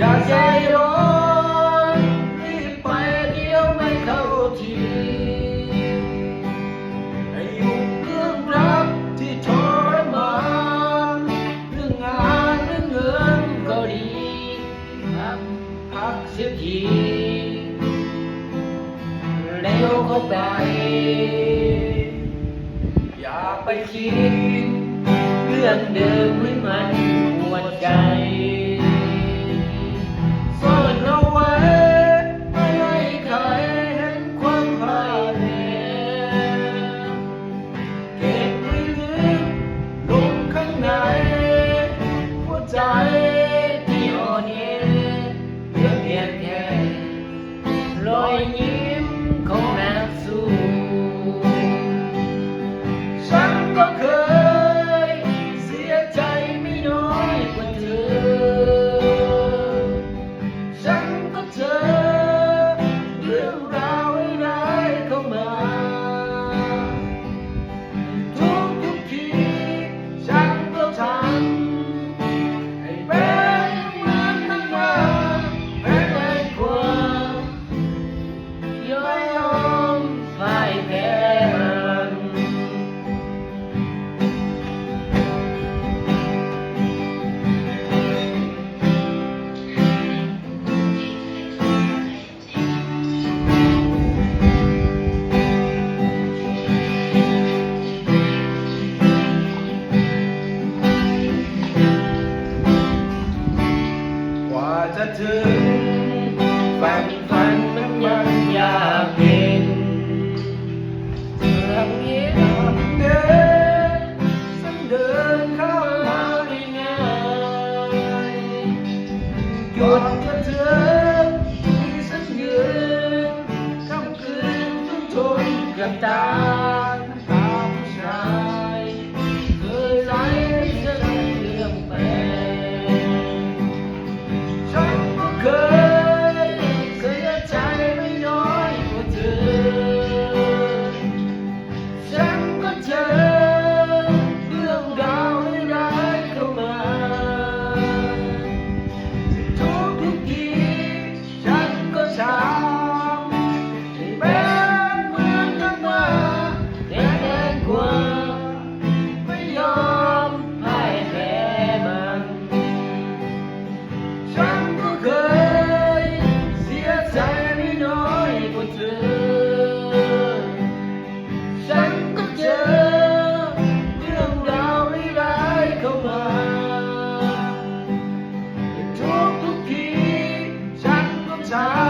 อย่าใจร้อนรีบไปเดี๋ยวไม่เข้าทีให้อยู่เรื่องรักที่ทรมานเรื่องงานเรื่องเงินก็ดีพักเสียทีแล้วเข้าไปอย่าไปคิดเรื่องเดิมให้มันปวดใจซ่อนเอาไว้ไม่ให้ใครเห็นความพ่ายแพ้เก็บไว้ลึกลงข้างในหัวใจที่อ่อนแอเพียงแค่รอยยิ้มของนักสู้ฉันก็เคยเสียใจไม่น้อยกว่าเธอฉันก็เจอเรื่องราวร้ายๆเข้ามาทุกทีฉันก็ทำให้เป็นเหมือนตั้งนานเป็นความยอมพ่ายแพ้กว่าจะถึงฝันมันยังยากเย็นทำเงี้ยเดินฉันเดินเข้ามาได้ง่ายหยุดกับเธอที่ฉันยืนคำคืนทุกทนกับตาผู้ชายเคยไล่ฉันเรื่องแปลฉันก็เคยเสียใจไม่น้อยกว่าเธอฉันก็เจอเรื่องราวร้ายๆเข้ามาทุกทีฉันก็ช้ำให้เป็นเหมือนกันมาแข็งกว่าไม่ยอมพ่ายแพ้มันฉันก็เคยเสียใจไม่น้อยกว่าเธอฉันก็เจอเรื่องราวร้ายๆเข้ามาทุกทีฉันก็ช้ำ